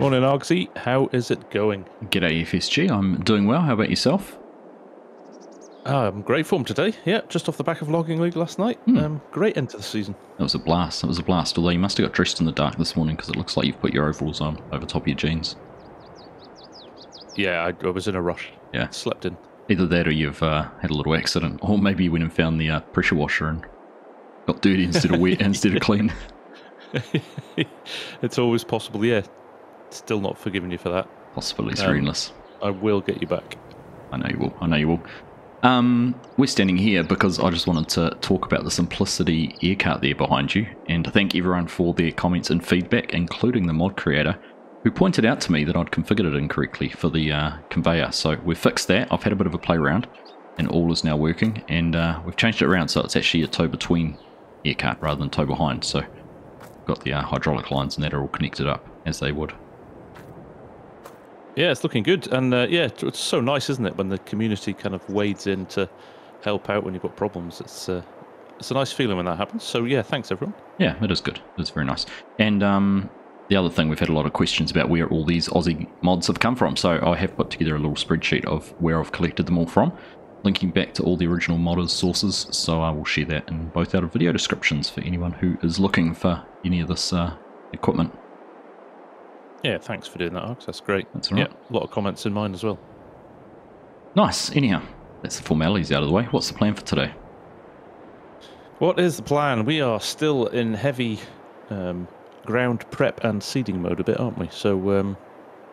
Morning, Argsy. How is it going? G'day FSG, I'm doing well. How about yourself? I'm great form today. Yeah, just off the back of Logging League last night. Great end to the season. That was a blast. That was a blast. Although you must have got dressed in the dark this morning because it looks like you've put your overalls on over top of your jeans. Yeah, I was in a rush. Yeah. Slept in. Either that or you've had a little accident. Or maybe you went and found the pressure washer and got dirty instead of wet instead of clean. It's always possible, yeah. Still not forgiving you for that. Possibilities are endless. I will get you back. I know you will. I know you will. We're standing here because I just wanted to talk about the Simplicity air cart there behind you and thank everyone for their comments and feedback, including the mod creator who pointed out to me that I'd configured it incorrectly for the conveyor. So we've fixed that. I've had a bit of a play around and all is now working, and we've changed it around so it's actually a tow between air cart rather than tow behind. So got the hydraulic lines and that are all connected up as they would. Yeah, it's looking good, and yeah, it's so nice, isn't it, when the community kind of wades in to help out when you've got problems. It's a nice feeling when that happens. So yeah, thanks everyone. Yeah, it is good. It's very nice. And the other thing, we've had a lot of questions about where all these Aussie mods have come from. So I have put together a little spreadsheet of where I've collected them all from, linking back to all the original modders' sources. So I will share that in both out of video descriptions for anyone who is looking for any of this equipment. Yeah, thanks for doing that, Args. That's great. That's all right. Yeah, a lot of comments in mine as well. Nice. Anyhow, that's the formalities out of the way. What's the plan for today? What is the plan? We are still in heavy ground prep and seeding mode a bit, aren't we? So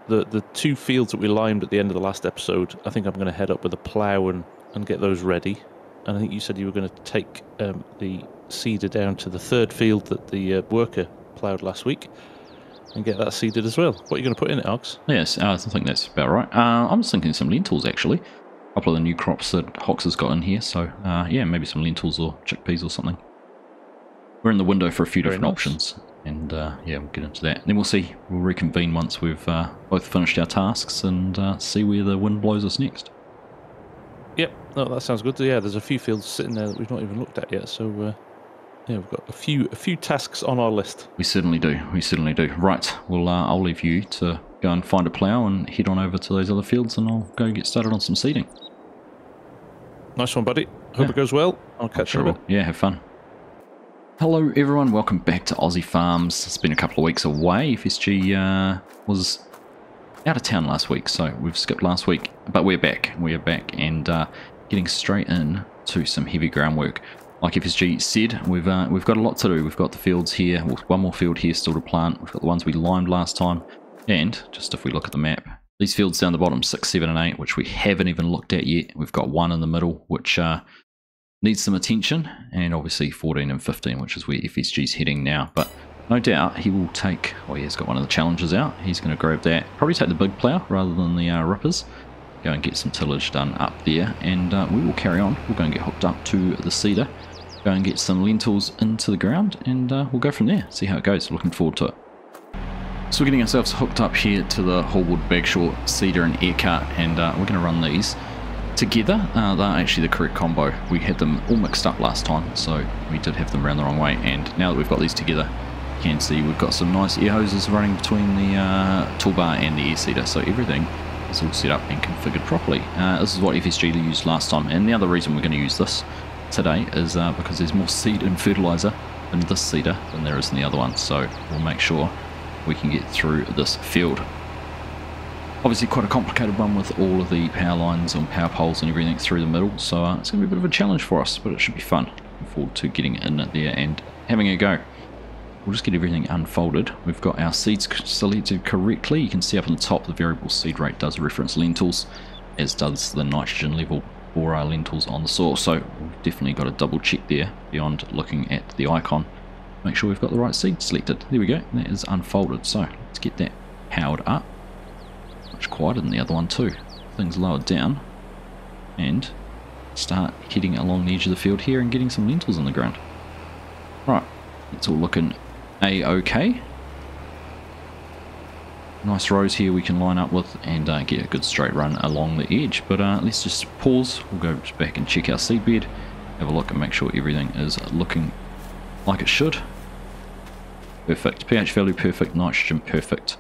the two fields that we limed at the end of the last episode, I think I'm going to head up with a plough and get those ready. And I think you said you were going to take the seeder down to the third field that the worker ploughed last week and get that seeded as well. What are you going to put in it, Args? Yes, I think that's about right. I'm just thinking some lentils, actually. A couple of the new crops that Hox has got in here. So, yeah, maybe some lentils or chickpeas or something. We're in the window for a few different options. And, yeah, we'll get into that. And then we'll see. We'll reconvene once we've both finished our tasks and see where the wind blows us next. Yep, no, that sounds good. Yeah, there's a few fields sitting there that we've not even looked at yet. So, yeah, we've got a few tasks on our list. We certainly do. We certainly do. Right. Well, I'll leave you to go and find a plough and head on over to those other fields, and I'll go get started on some seeding. Nice one, buddy. Hope it goes well. I'll catch you in a bit. Yeah, have fun. Hello, everyone. Welcome back to Aussie Farms. It's been a couple of weeks away. FSG was out of town last week, so we've skipped last week, but we're back. We're back and getting straight in to some heavy groundwork. Like FSG said, we've got a lot to do. We've got the fields here, one more field here still to plant. We've got the ones we limed last time, and just if we look at the map, these fields down the bottom, 6, 7 and 8, which we haven't even looked at yet. We've got one in the middle, which needs some attention, and obviously 14 and 15, which is where FSG's heading now. But no doubt he will take, oh, he's got one of the challenges out. He's going to grab that, probably take the big plough rather than the rippers. Go and get some tillage done up there, and we will carry on. We'll go and get hooked up to the seeder, go and get some lentils into the ground, and we'll go from there, see how it goes. Looking forward to it. So we're getting ourselves hooked up here to the Hallwood Bagshore seeder and air cart, and we're going to run these together. They're actually the correct combo. We had them all mixed up last time, so we did have them around the wrong way, and now that we've got these together, you can see we've got some nice air hoses running between the toolbar and the air seeder, so everything is all set up and configured properly. This is what FSG used last time, and the other reason we're going to use this today is because there's more seed and fertilizer in this seeder than there is in the other one, so we'll make sure we can get through this field. Obviously quite a complicated one with all of the power lines and power poles and everything through the middle, so it's going to be a bit of a challenge for us, but it should be fun. Looking forward to getting in there and having a go. We'll just get everything unfolded. We've got our seeds selected correctly. You can see up on the top the variable seed rate does reference lentils, as does the nitrogen level for our lentils on the soil, so we've definitely got to double check there beyond looking at the icon. Make sure we've got the right seed selected. There we go, that is unfolded. So let's get that powered up. Much quieter than the other one too. Things lowered down, and start heading along the edge of the field here and getting some lentils in the ground. Right, it's all looking a-okay. Nice rows here we can line up with and get a good straight run along the edge. But let's just pause. We'll go back and check our seed bed, have a look and make sure everything is looking like it should. Perfect. pH value perfect, nitrogen perfect.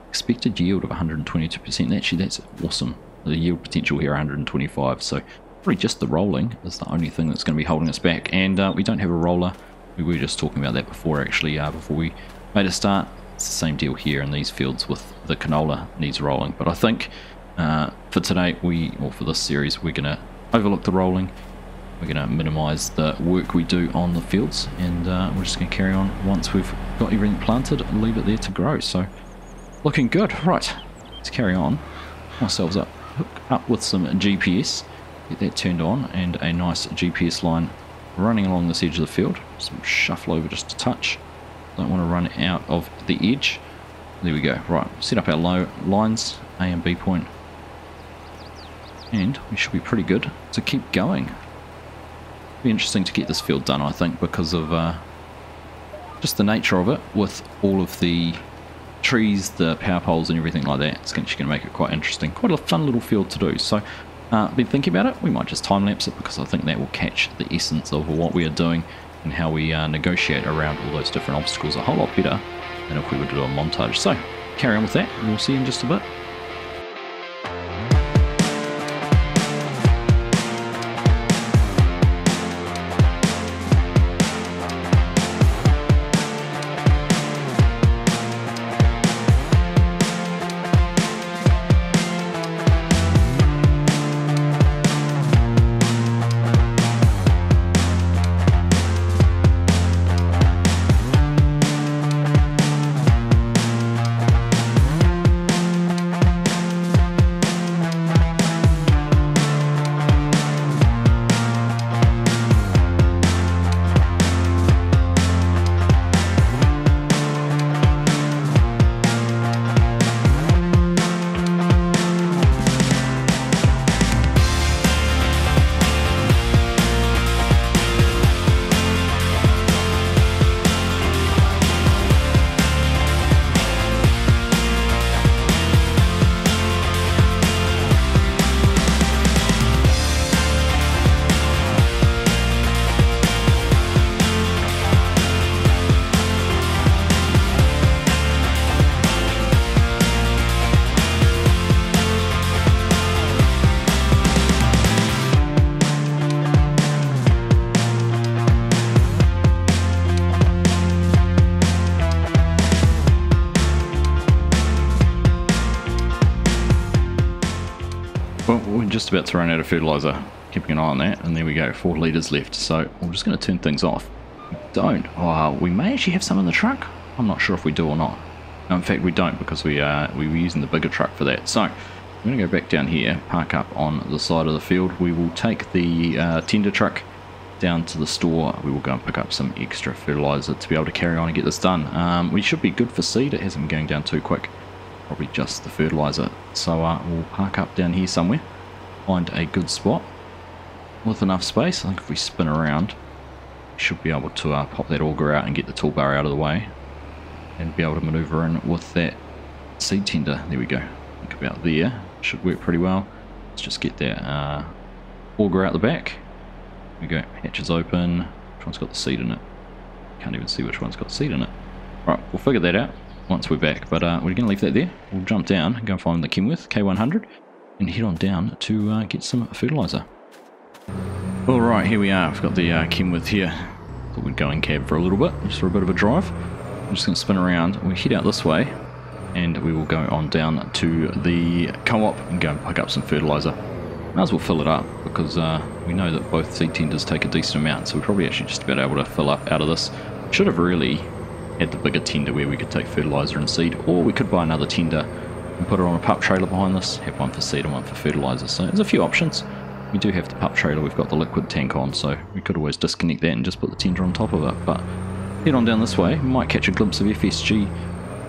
expected yield of 122%. Actually, that's awesome. The yield potential here 125, so probably just the rolling is the only thing that's going to be holding us back. And we don't have a roller. We were just talking about that before, actually, before we made a start. It's the same deal here in these fields with the canola needs rolling. But I think for today, or for this series, we're going to overlook the rolling. We're going to minimise the work we do on the fields, and we're just going to carry on once we've got everything planted and leave it there to grow. So, looking good. Right, let's carry on. Ourselves up, hook up with some GPS, get that turned on, and a nice GPS line running along this edge of the field. Some shuffle over just a touch. Don't want to run out of the edge. There we go. Right, set up our low lines, A and B point, and we should be pretty good to keep going. Be interesting to get this field done, I think, because of just the nature of it, with all of the trees, the power poles and everything like that. It's actually going to make it quite interesting. Quite a fun little field to do. So been thinking about it. We might just time lapse it, because I think that will catch the essence of what we are doing and how we negotiate around all those different obstacles a whole lot better than if we were to do a montage. So carry on with that, and we'll see you in just a bit. Well, we're just about to run out of fertiliser. Keeping an eye on that, and there we go, 4 litres left. So we're just going to turn things off. We may actually have some in the truck. I'm not sure if we do or not. No, in fact, we don't, because we were using the bigger truck for that. So I'm going to go back down here, park up on the side of the field. We will take the tender truck down to the store. We will go and pick up some extra fertiliser to be able to carry on and get this done. We should be good for seed. It hasn't been going down too quick. Probably just the fertiliser. So we'll park up down here somewhere, find a good spot with enough space. I think if we spin around, we should be able to pop that auger out and get the toolbar out of the way, and be able to manoeuvre in with that seed tender. There we go. I think about there. Should work pretty well. Let's just get that auger out the back. There we go. Hatches open. Which one's got the seed in it? Can't even see which one's got seed in it. Right, we'll figure that out once we're back, but we're going to leave that there. We'll jump down and go and find the Kenworth K100 and head on down to get some fertiliser. Alright, here we are. We've got the Kenworth here. Thought we'd go in cab for a little bit, just for a bit of a drive. I'm just going to spin around. We'll head out this way, and we will go on down to the co-op and go and pick up some fertiliser. Might as well fill it up, because we know that both seed tenders take a decent amount, so we're probably actually just about able to fill up out of this. Should have really had the bigger tender where we could take fertiliser and seed, or we could buy another tender and put it on a pup trailer behind this, have one for seed and one for fertiliser. So there's a few options. We do have the pup trailer, we've got the liquid tank on, so we could always disconnect that and just put the tender on top of it. But head on down this way, we might catch a glimpse of FSG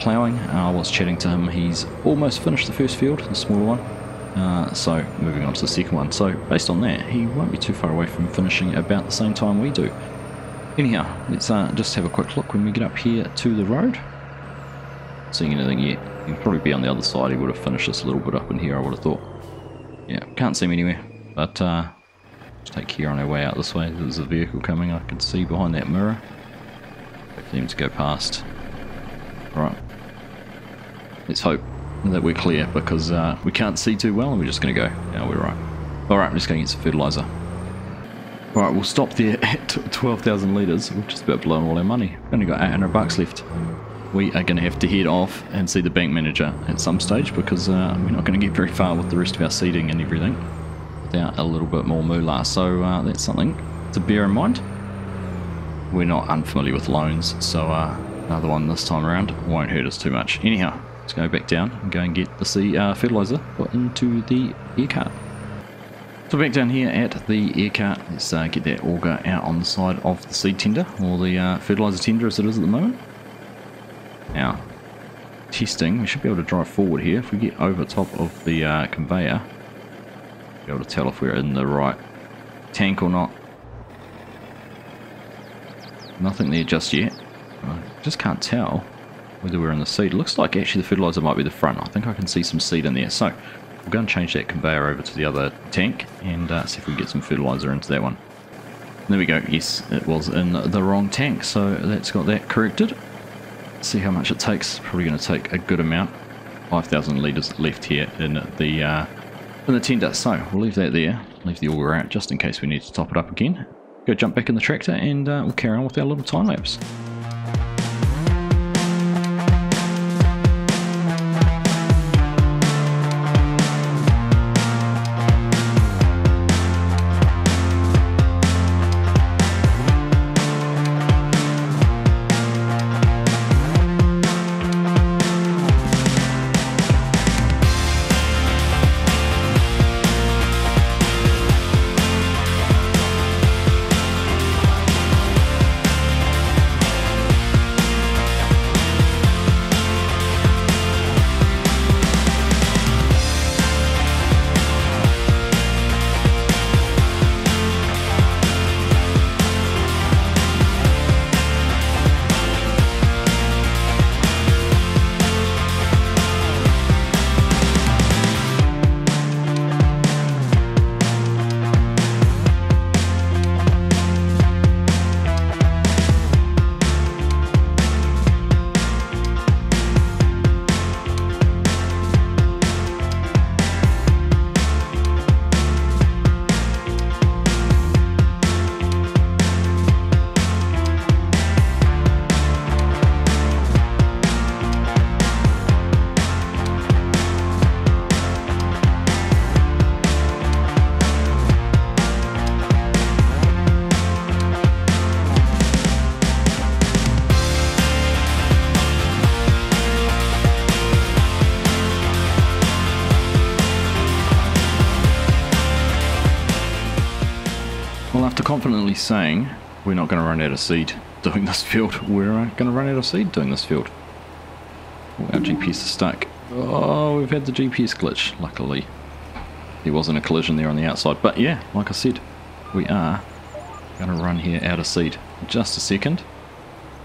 ploughing. I was chatting to him, he's almost finished the first field, the smaller one, so moving on to the second one. So based on that, he won't be too far away from finishing about the same time we do. Anyhow, let's just have a quick look when we get up here to the road. Not seeing anything yet. He'd probably be on the other side. He would have finished this a little bit up in here, I would have thought. Yeah, can't see him anywhere. But let's take care on our way out this way. There's a vehicle coming, I can see behind that mirror. Wait for him to go past. Right. Let's hope that we're clear, because we can't see too well and we're just going to go. Yeah, we're right. Alright, I'm just going to get some fertiliser. Alright, we'll stop there at 12,000 litres. We've just about blown all our money. We've only got 800 bucks left. We are going to have to head off and see the bank manager at some stage, because we're not going to get very far with the rest of our seeding and everything without a little bit more moolah. So that's something to bear in mind. We're not unfamiliar with loans, so another one this time around won't hurt us too much. Anyhow, let's go back down and go and get the fertiliser put into the air cart. So back down here at the air cart, let's get that auger out on the side of the seed tender, or the fertiliser tender as it is at the moment. Now, testing, we should be able to drive forward here. If we get over top of the conveyor, we'll be able to tell if we're in the right tank or not. Nothing there just yet. I just can't tell whether we're in the seed. It looks like actually the fertiliser might be the front. I think I can see some seed in there. So we'll go and change that conveyor over to the other tank and see if we can get some fertiliser into that one. There we go. Yes, it was in the wrong tank, so that's got that corrected. Let's see how much it takes. Probably going to take a good amount. 5,000 litres left here in the tender. So we'll leave that there. Leave the auger out just in case we need to top it up again. Go jump back in the tractor and we'll carry on with our little time lapse. Confidently saying we're not going to run out of seed doing this field. We're going to run out of seed doing this field. Oh, our GPS is stuck. Oh, we've had the GPS glitch. Luckily there wasn't a collision there on the outside, but yeah, like I said, we are going to run here out of seed. In just a second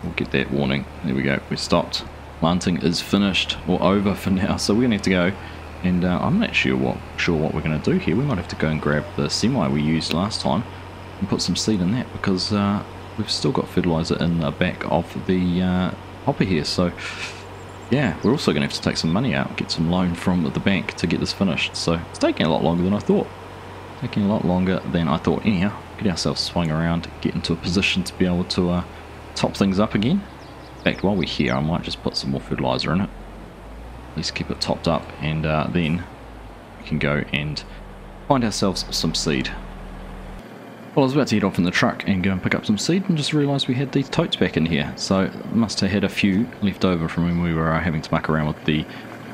we'll get that warning. There we go, we stopped. Planting is finished, or over for now, so we're going to have to go and I'm not sure what we're going to do here. We might have to go and grab the semi we used last time and put some seed in that, because we've still got fertiliser in the back of the hopper here. So yeah, we're also going to have to take some money out, get some loan from the bank to get this finished. So it's taking a lot longer than I thought. Anyhow, get ourselves swung around, get into a position to be able to top things up again. In fact, while we're here, I might just put some more fertiliser in it. At least keep it topped up, and then we can go and find ourselves some seed. Well, I was about to head off in the truck and go and pick up some seed and just realised we had these totes back in here. So must have had a few left over from when we were having to muck around with the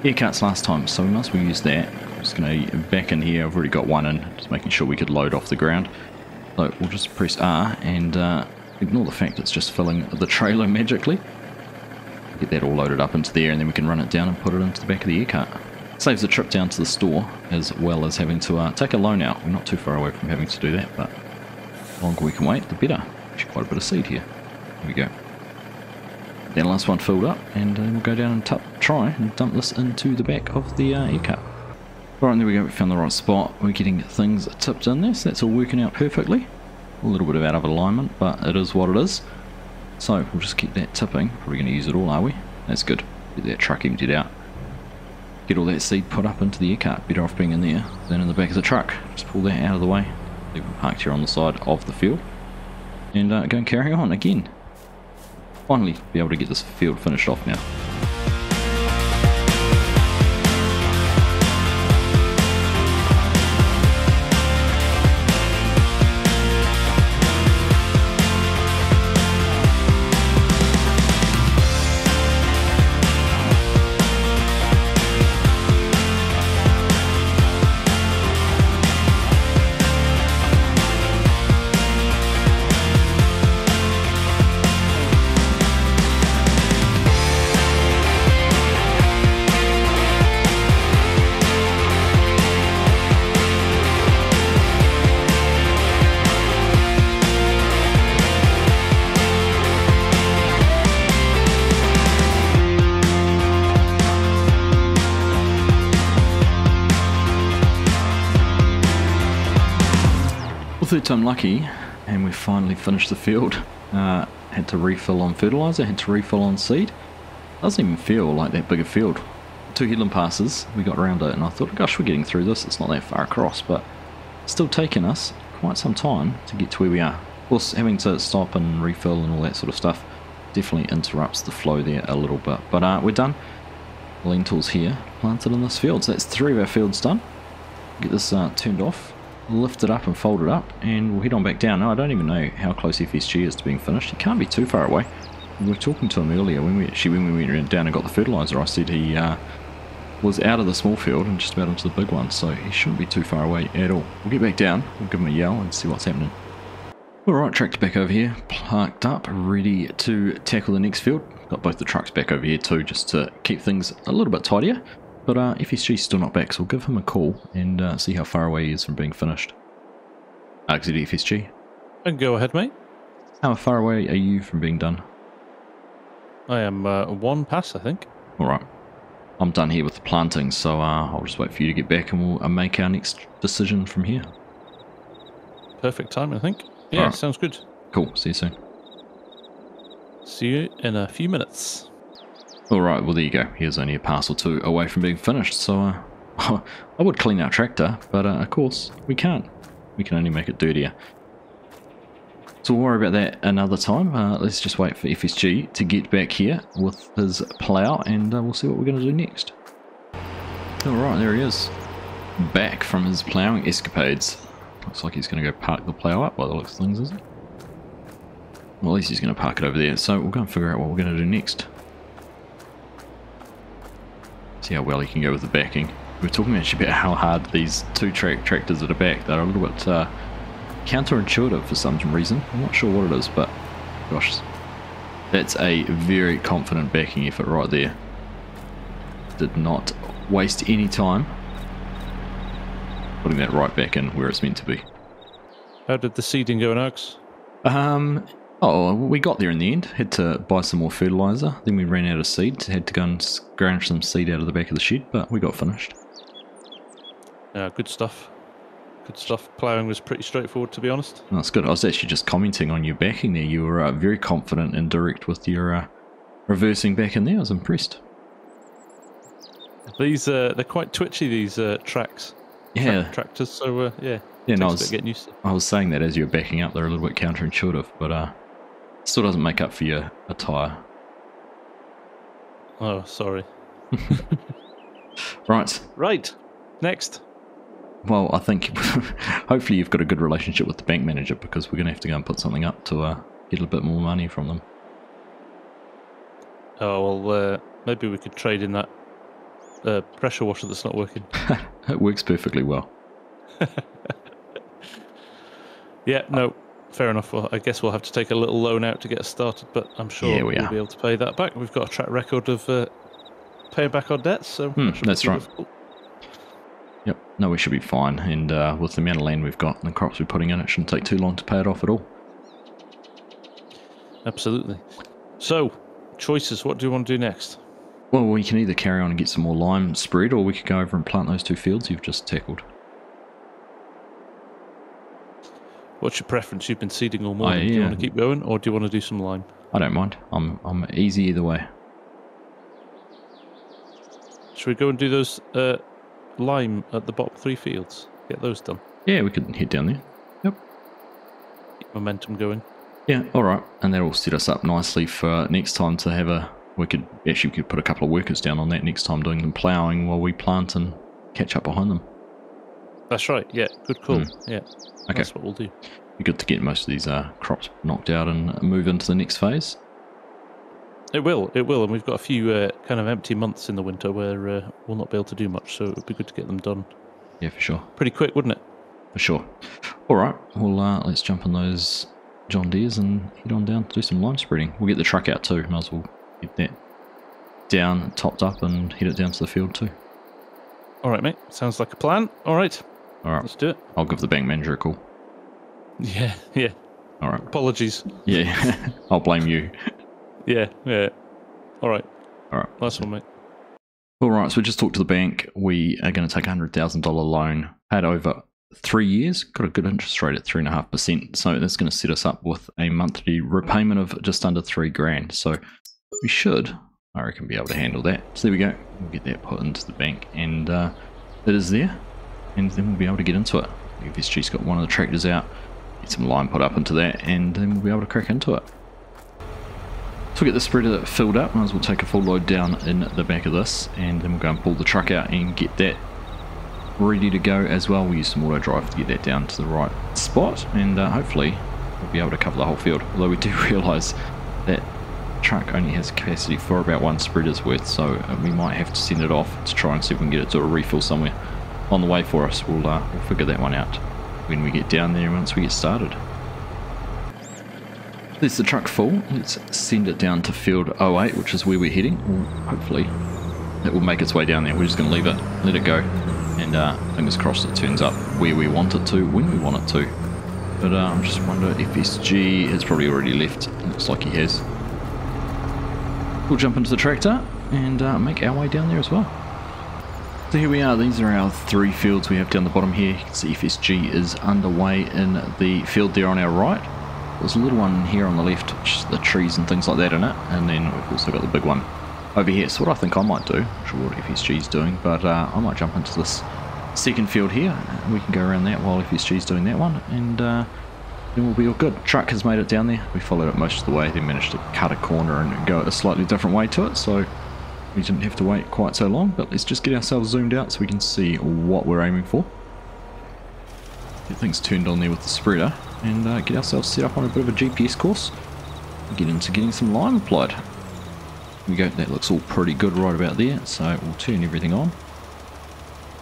air carts last time. So we must have used that. I'm just going to back in here. I've already got one in, just making sure we could load off the ground. So we'll just press R and ignore the fact it's just filling the trailer magically. Get that all loaded up into there, and then we can run it down and put it into the back of the air cart. Saves the trip down to the store, as well as having to take a loan out. We're not too far away from having to do that, but the longer we can wait, the better. Actually, quite a bit of seed here. There we go. Then last one filled up, and we'll go down and try and dump this into the back of the air cart. Right, there we go, we found the right spot. We're getting things tipped in there, so that's all working out perfectly. A little bit of out of alignment, but it is what it is. So we'll just keep that tipping. Probably going to use it all, are we? That's good. Get that truck emptied out. get all that seed put up into the air cart. Better off being in there than in the back of the truck. Just pull that out of the way. Leave it parked here on the side of the field. And go and carry on again. Finally be able to get this field finished off now. Third time lucky, and we finally finished the field. Had to refill on fertilizer, had to refill on seed. Doesn't even feel like that big a field. 2 headland passes, we got around it, and I thought, gosh, we're getting through this. It's not that far across, but it's still taken us quite some time to get to where we are. Of course, having to stop and refill and all that sort of stuff definitely interrupts the flow there a little bit. But we're done. Lentils here, planted in this field. So that's 3 of our fields done. Get this turned off. Lift it up and fold it up, and we'll head on back down. Now, I don't even know how close FSG is to being finished. He can't be too far away. We were talking to him earlier when we went down and got the fertilizer. I said he was out of the small field and just about into the big one, so he shouldn't be too far away at all. We'll get back down, we'll give him a yell and see what's happening. Alright, tractor back over here, parked up, ready to tackle the next field. Got both the trucks back over here too, just to keep things a little bit tidier. But FSG's still not back, so we'll give him a call and see how far away he is from being finished. Argsy to FSG. Go ahead, mate. How far away are you from being done? I am 1 pass, I think. Alright. I'm done here with the planting, so I'll just wait for you to get back and we'll make our next decision from here. Perfect time, I think. Yeah, right. Sounds good. Cool, see you soon. See you in a few minutes. Alright, well there you go. Here's only a pass or 2 away from being finished, so I would clean our tractor, but of course we can't. We can only make it dirtier. So we'll worry about that another time. Let's just wait for FSG to get back here with his plough, and we'll see what we're going to do next. Alright, there he is. Back from his ploughing escapades. Looks like he's going to go park the plough up by the looks of things, is it? Well, at least he's going to park it over there, so we'll go and figure out what we're going to do next. See how well he can go with the backing. We were talking actually about how hard these 2 tractors at the back, they're a little bit counterintuitive for some reason. I'm not sure what it is, but gosh, that's a very confident backing effort right there. Did not waste any time putting that right back in where it's meant to be. How did the seeding go in Args? Oh, we got there in the end. Had to buy some more fertilizer. Then we ran out of seed. Had to go and scrounge some seed out of the back of the shed, but we got finished. Good stuff. Good stuff. Ploughing was pretty straightforward, to be honest. That's good. I was actually just commenting on your backing there. You were very confident and direct with your reversing back in there. I was impressed. These they're quite twitchy, these tracks. Yeah. Tractors. So yeah. Yeah, no, getting used to. I was saying that as you were backing up, they're a little bit counterintuitive, but still doesn't make up for your attire. Oh, sorry. Right. Next. Well, I think hopefully you've got a good relationship with the bank manager, because we're going to have to go and put something up to get a bit more money from them. Oh, well, maybe we could trade in that pressure washer that's not working. It works perfectly well. Yeah, no, fair enough. Well, I guess we'll have to take a little loan out to get us started, but I'm sure we'll be able to pay that back. We've got a track record of paying back our debts, so that's right. Difficult. Yep, no, we should be fine, and with the amount of land we've got and the crops we're putting in, it shouldn't take too long to pay it off at all. Absolutely. So, choices, what do you want to do next? Well, we can either carry on and get some more lime spread, or we could go over and plant those 2 fields you've just tackled. What's your preference? You've been seeding all morning. Do you want to keep going, or do you want to do some lime? I don't mind. I'm easy either way. Should we go and do those lime at the bottom 3 fields? Get those done. Yeah, we could head down there. Yep. Keep momentum going. Yeah, all right. And that'll set us up nicely for next time to have a... We could put a couple of workers down on that next time, doing them ploughing while we plant and catch up behind them. That's right. Yeah, good call. Yeah, okay. That's what we'll do. Be good to get most of these crops knocked out and move into the next phase. It will, and we've got a few kind of empty months in the winter where we'll not be able to do much, so it would be good to get them done. Yeah, for sure. Pretty quick, wouldn't it? For sure. All right, well, let's jump on those John Deeres and head on down to do some lime spreading. We'll get the truck out too. Might as well get that down, topped up, and head it down to the field too. All right, mate. Sounds like a plan. All right. All right. Let's do it. I'll give the bank manager a call. Yeah. All right. Apologies. Yeah, I'll blame you. Yeah. All right. Nice one, mate. All right, so we just talked to the bank. We are going to take a $100,000 loan, paid over 3 years, got a good interest rate at 3.5%. So that's going to set us up with a monthly repayment of just under $3,000. So we should, I reckon, be able to handle that. So there we go. We'll get that put into the bank, and it is there. And then we'll be able to get into it. FSG's got one of the tractors out, get some lime put up into that, and then we'll be able to crack into it. So we'll get the spreader filled up, might as well take a full load down in the back of this, and then we'll go and pull the truck out and get that ready to go as well. We'll use some auto drive to get that down to the right spot, and hopefully we'll be able to cover the whole field. Although we do realise that truck only has capacity for about 1 spreader's worth, so we might have to send it off to try and see if we can get it to a refill somewhere on the way for us. We'll figure that one out when we get down there once we get started. There's the truck full. Let's send it down to field 08, which is where we're heading. Hopefully it will make its way down there. We're just going to leave it, let it go, and fingers crossed it turns up where we want it to, when we want it to. But I'm just wondering if FSG has probably already left. It looks like he has. We'll jump into the tractor and make our way down there as well. So here we are. These are our 3 fields we have down the bottom here. You can see FSG is underway in the field there on our right. There's a little one here on the left, which is the trees and things like that in it, and then we've also got the big one over here. So what I think I might do, I'm not sure what FSG's doing, but I might jump into this second field here. We can go around that while FSG's doing that one, and then we'll be all good. Truck has made it down there. We followed it most of the way, then managed to cut a corner and go a slightly different way to it, so we didn't have to wait quite so long. But let's just get ourselves zoomed out so we can see what we're aiming for. Get things turned on there with the spreader, and get ourselves set up on a bit of a GPS course. Get into getting some lime applied. Here we go. That looks all pretty good right about there, so we'll turn everything on,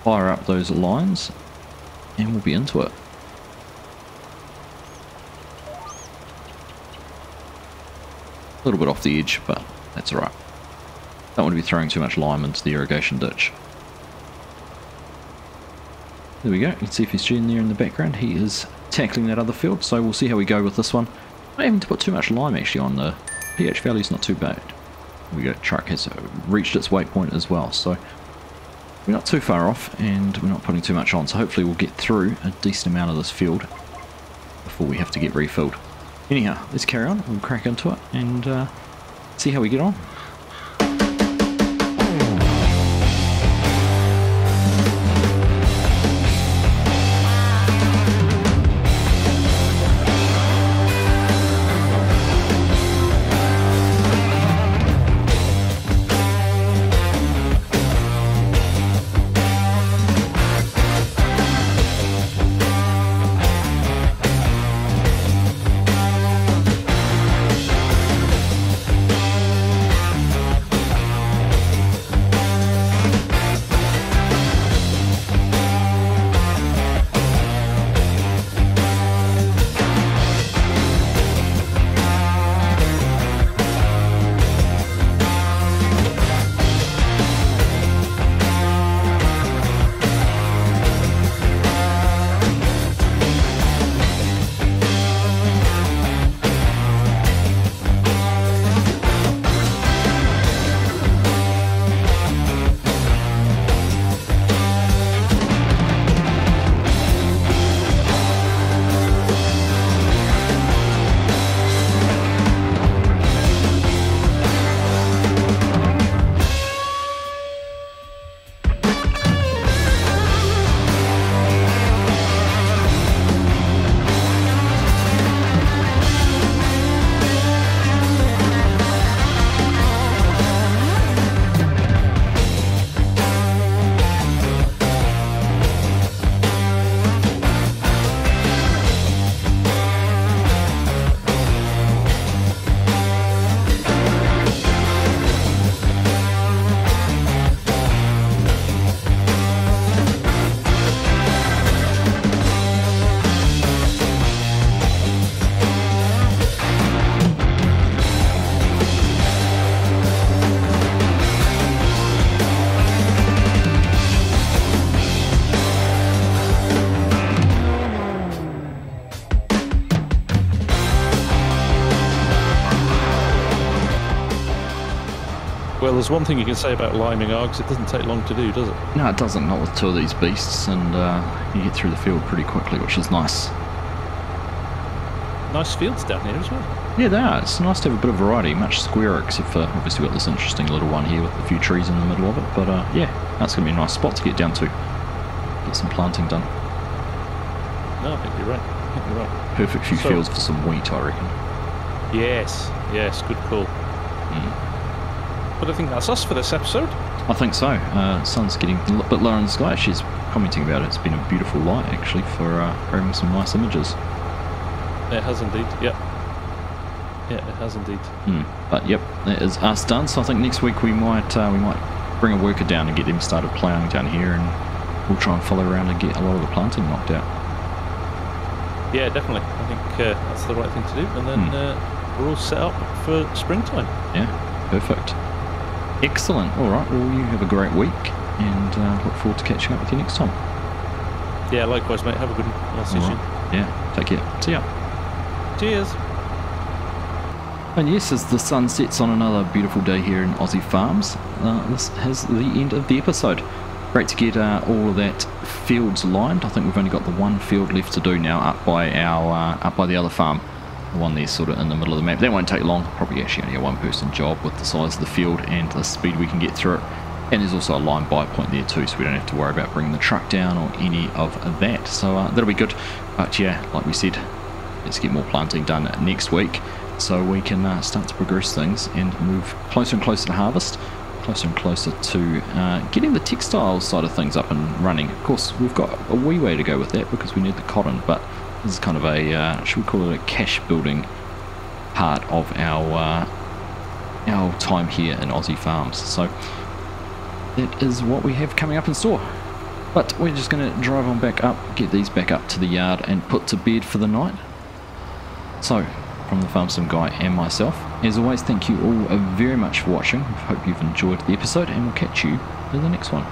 fire up those lines, and we'll be into it. A little bit off the edge, but that's alright. Don't want to be throwing too much lime into the irrigation ditch. There we go. You can see FSG in there in the background. He is tackling that other field, so we'll see how we go with this one. Not having to put too much lime actually on. The pH value is not too bad. Here we go. Truck has reached its weight point as well, so we're not too far off, and we're not putting too much on, so hopefully we'll get through a decent amount of this field before we have to get refilled. Anyhow, let's carry on. We'll crack into it and see how we get on. Well, there's one thing you can say about liming Args, it doesn't take long to do, does it? No, it doesn't, not with two of these beasts, and you get through the field pretty quickly, which is nice. Nice fields down here as well. Yeah, they are. It's nice to have a bit of variety, much squarer, except for obviously we've got this interesting little one here with a few trees in the middle of it, but yeah, that's going to be a nice spot to get down to. Get some planting done. No, I think you're right. I think you're right. Perfect few fields for some wheat, I reckon. Yes, yes, good call. But I think that's us for this episode. I think so. Sun's getting a little bit lower in the sky. She's commenting about it. It's been a beautiful light, actually, for having some nice images. It has indeed, yep. Yeah, it has indeed. But yep, that is us done. So I think next week we might bring a worker down and get them started ploughing down here, and we'll try and follow around and get a lot of the planting knocked out. Yeah, definitely. I think that's the right thing to do, and then we're all set up for springtime. Yeah, perfect. Excellent. All right. Well, you have a great week, and look forward to catching up with you next time. Yeah, likewise, mate. Have a good one. I'll see you soon. Yeah. Take care. See ya. Cheers. And yes, as the sun sets on another beautiful day here in Aussie Farms, this has the end of the episode. Great to get all of that fields lined. I think we've only got the one field left to do now up by the other farm. The one there sort of in the middle of the map. That won't take long, probably actually only a one-person job with the size of the field and the speed we can get through it. And there's also a line by point there too, so we don't have to worry about bringing the truck down or any of that. So that'll be good. But yeah, like we said, let's get more planting done next week so we can start to progress things and move closer and closer to harvest, closer and closer to getting the textiles side of things up and running. Of course, we've got a wee way to go with that because we need the cotton, but this is kind of a, should we call it a cash building part of our time here in Aussie Farms. So that is what we have coming up in store. But we're just going to drive on back up, get these back up to the yard and put to bed for the night. So, from the Farm Sim Guy and myself, as always, thank you all very much for watching. I hope you've enjoyed the episode, and we'll catch you in the next one.